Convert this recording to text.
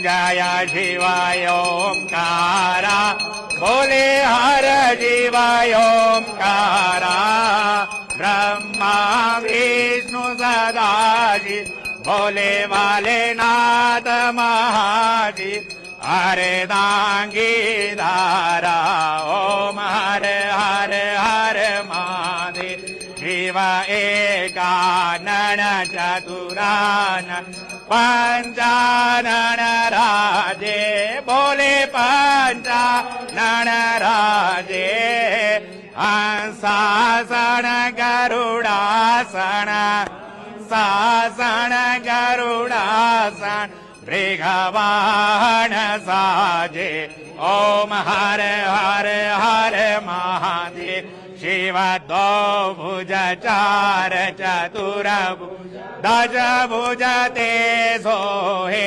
जय शिवाय ओंकारा बोले हर शिवाय ओंकारा ब्रह्मा विष्णु सदाशिव बोले वाले नाथ महाशिव हरे दांगी धारा ओम हरे हरे हरे महादेव शिव एकानन चतुरानन पंचानन राजे बोले पंचानन राजे हंसासन गरुडासन सासन गरुडासन मृगवाहन साजे ओम हरे हरे हरे महादेव शिव दो भुज चार चतुर भुज दश भुज ते सोहे